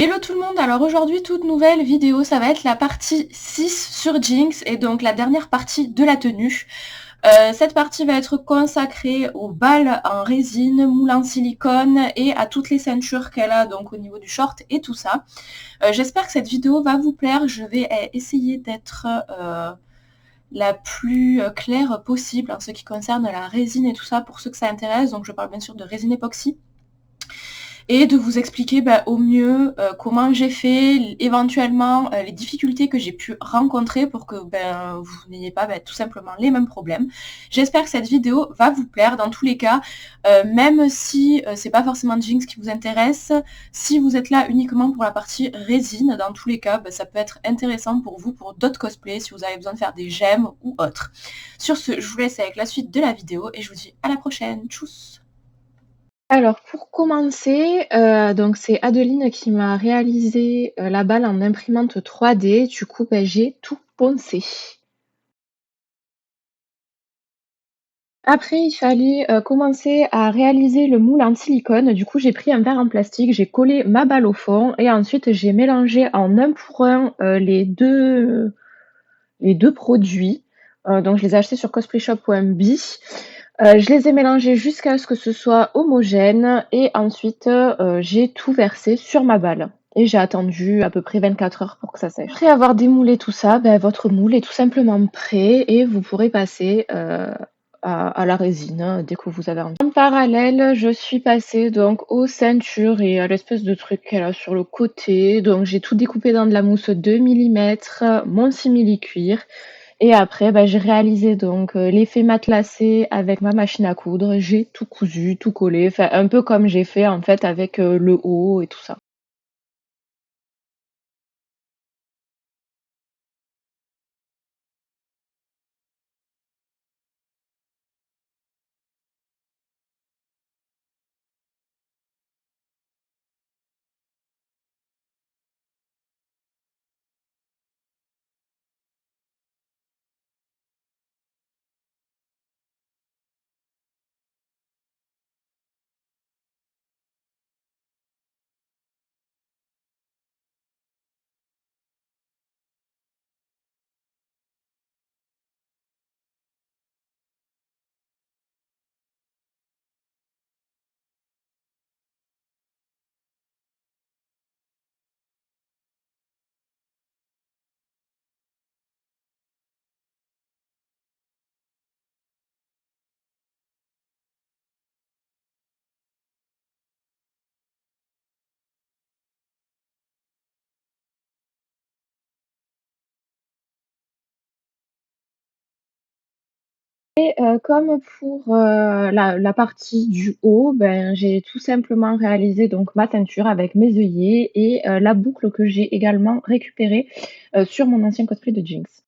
Hello tout le monde, alors aujourd'hui toute nouvelle vidéo, ça va être la partie 6 sur Jinx et donc la dernière partie de la tenue. Cette partie va être consacrée aux balles en résine, moule en silicone et à toutes les ceintures qu'elle a donc au niveau du short et tout ça. J'espère que cette vidéo va vous plaire, je vais essayer d'être la plus claire possible en ce qui concerne la résine et tout ça pour ceux que ça intéresse, donc je parle bien sûr de résine époxy. Et de vous expliquer au mieux comment j'ai fait, éventuellement les difficultés que j'ai pu rencontrer pour que vous n'ayez pas tout simplement les mêmes problèmes. J'espère que cette vidéo va vous plaire dans tous les cas, même si c'est pas forcément Jinx qui vous intéresse. Si vous êtes là uniquement pour la partie résine, dans tous les cas, ça peut être intéressant pour vous, pour d'autres cosplays, si vous avez besoin de faire des gemmes ou autres. Sur ce, je vous laisse avec la suite de la vidéo et je vous dis à la prochaine. Tchuss! Alors pour commencer, donc c'est Adeline qui m'a réalisé, la balle en imprimante 3D. Du coup, j'ai tout poncé. Après, il fallait, commencer à réaliser le moule en silicone. Du coup, j'ai pris un verre en plastique, j'ai collé ma balle au fond et ensuite j'ai mélangé en 1 pour 1, les deux produits. Donc je les ai achetés sur cosplayshop.b. Je les ai mélangés jusqu'à ce que ce soit homogène et ensuite, j'ai tout versé sur ma balle et j'ai attendu à peu près 24 heures pour que ça sèche. Après avoir démoulé tout ça, votre moule est tout simplement prêt et vous pourrez passer, à la résine dès que vous avez envie. En parallèle, je suis passée donc aux ceintures et à l'espèce de truc qu'elle a sur le côté. Donc j'ai tout découpé dans de la mousse 2 millimètres, mon simili-cuir et après, j'ai réalisé donc l'effet matelassé avec ma machine à coudre. J'ai tout cousu, tout collé, enfin un peu comme j'ai fait en fait avec le haut et tout ça. Et comme pour la partie du haut, j'ai tout simplement réalisé donc ma teinture avec mes œillets et la boucle que j'ai également récupérée sur mon ancien cosplay de Jinx.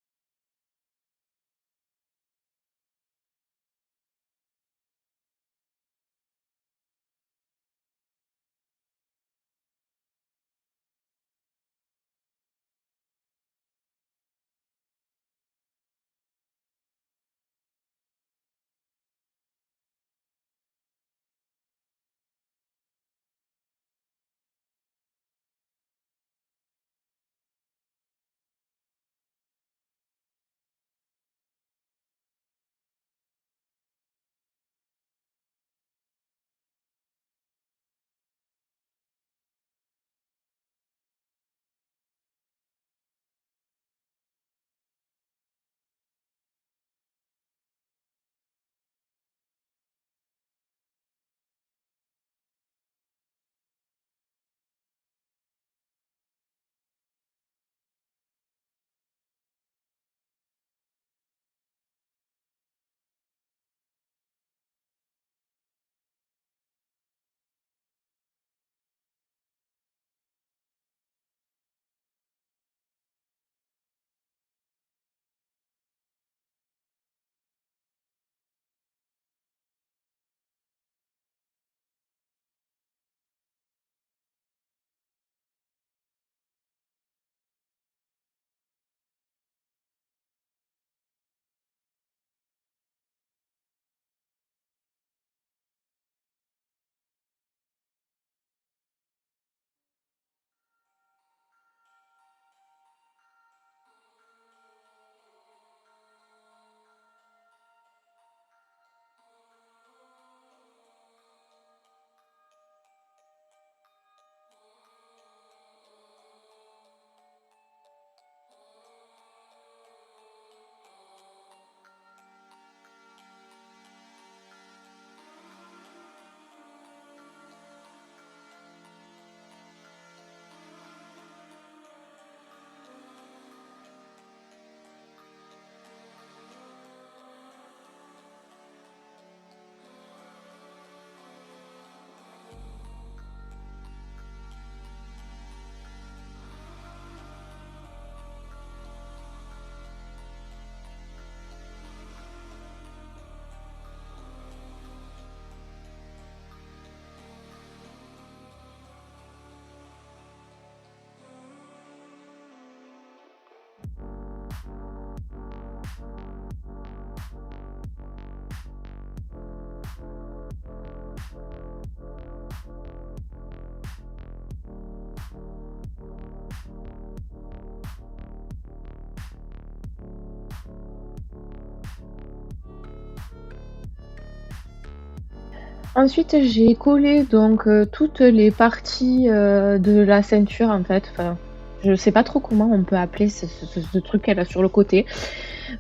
Ensuite, j'ai collé donc, toutes les parties, de la ceinture en fait, enfin, je sais pas trop comment on peut appeler ce truc qu'elle a sur le côté.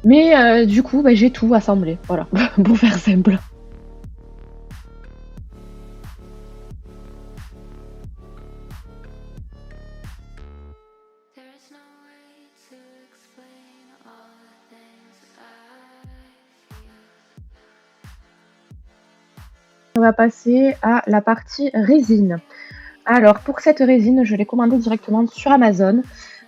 Mais, du coup, bah, j'ai tout assemblé, voilà, pour faire simple. There is no way to explain all the things I feel. On va passer à la partie résine. Alors pour cette résine, je l'ai commandée directement sur Amazon.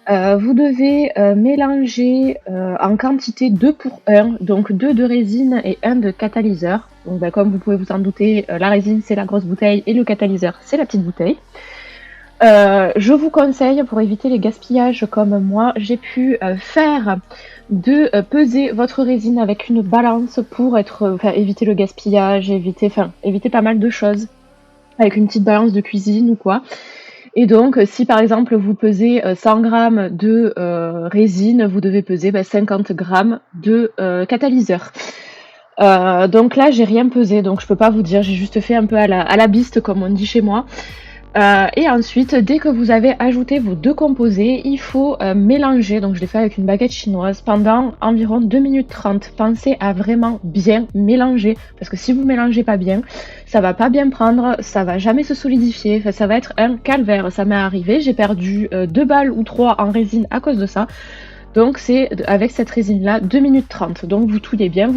Vous devez, mélanger, en quantité 2 pour 1, donc 2 de résine et 1 de catalyseur. Donc bah, comme vous pouvez vous en douter, la résine c'est la grosse bouteille et le catalyseur c'est la petite bouteille. Je vous conseille, pour éviter les gaspillages comme moi, j'ai pu faire de peser votre résine avec une balance pour éviter le gaspillage, éviter pas mal de choses avec une petite balance de cuisine ou quoi. Et donc, si par exemple vous pesez 100 grammes de résine, vous devez peser 50 grammes de catalyseur. Donc là, j'ai rien pesé, donc je peux pas vous dire, j'ai juste fait un peu à la biste, comme on dit chez moi. Et ensuite, dès que vous avez ajouté vos 2 composés, il faut, mélanger, donc je l'ai fait avec une baguette chinoise, pendant environ 2 minutes 30. Pensez à vraiment bien mélanger, parce que si vous mélangez pas bien, ça va pas bien prendre, ça va jamais se solidifier, enfin ça va être un calvaire. Ça m'est arrivé, j'ai perdu, 2 balles ou 3 en résine à cause de ça. Donc c'est avec cette résine-là 2 minutes 30. Donc vous touillez bien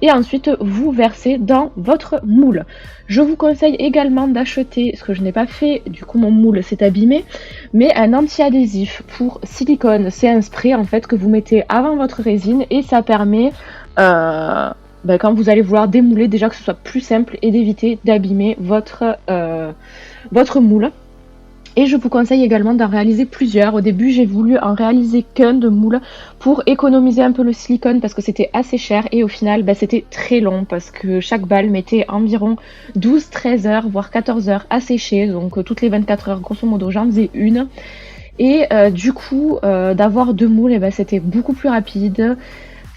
et ensuite vous versez dans votre moule. Je vous conseille également d'acheter, ce que je n'ai pas fait, du coup mon moule s'est abîmé, mais un anti-adhésif pour silicone. C'est un spray en fait que vous mettez avant votre résine et ça permet, quand vous allez vouloir démouler, déjà que ce soit plus simple et d'éviter d'abîmer votre moule. Et je vous conseille également d'en réaliser plusieurs. Au début, j'ai voulu en réaliser qu'un de moule pour économiser un peu le silicone parce que c'était assez cher. Et au final, c'était très long parce que chaque balle mettait environ 12-13 heures, voire 14 heures à sécher. Donc toutes les 24 heures, grosso modo, j'en faisais une. Et du coup, d'avoir deux moules, c'était beaucoup plus rapide.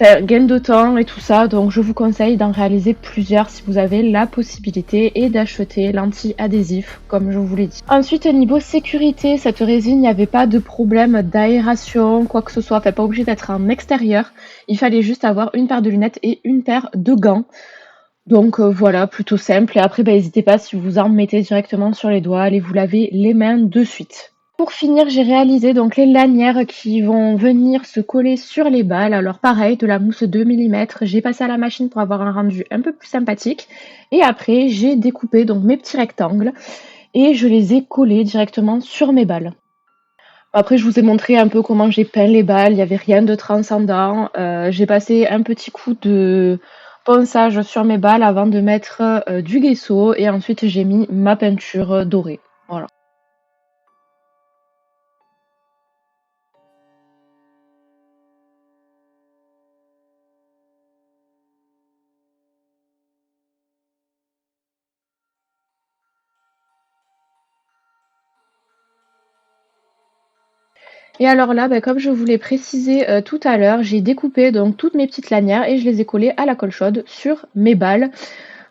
Enfin, gain de temps et tout ça, donc je vous conseille d'en réaliser plusieurs si vous avez la possibilité et d'acheter l'anti-adhésif, comme je vous l'ai dit. Ensuite, niveau sécurité, cette résine, il n'y avait pas de problème d'aération, quoi que ce soit, enfin pas obligé d'être en extérieur. Il fallait juste avoir une paire de lunettes et une paire de gants. Donc voilà, plutôt simple. Et après, n'hésitez pas, si vous en mettez directement sur les doigts, allez vous laver les mains de suite. Pour finir, j'ai réalisé donc les lanières qui vont venir se coller sur les balles. Alors pareil, de la mousse 2 mm, j'ai passé à la machine pour avoir un rendu un peu plus sympathique. Et après, j'ai découpé donc mes petits rectangles et je les ai collés directement sur mes balles. Après, je vous ai montré un peu comment j'ai peint les balles, il n'y avait rien de transcendant. J'ai passé un petit coup de ponçage sur mes balles avant de mettre du gesso et ensuite j'ai mis ma peinture dorée. Voilà. Et alors là, comme je vous l'ai précisé tout à l'heure, j'ai découpé donc toutes mes petites lanières et je les ai collées à la colle chaude sur mes balles.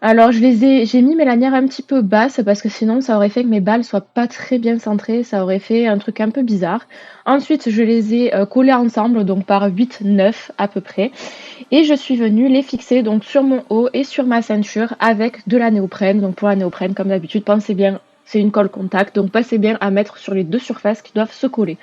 Alors j'ai mis mes lanières un petit peu basses parce que sinon ça aurait fait que mes balles soient pas très bien centrées, ça aurait fait un truc un peu bizarre. Ensuite, je les ai collées ensemble, donc par 8-9 à peu près. Et je suis venue les fixer donc sur mon haut et sur ma ceinture avec de la néoprène. Donc pour la néoprène, comme d'habitude, pensez bien, c'est une colle contact, donc pensez bien à mettre sur les deux surfaces qui doivent se coller.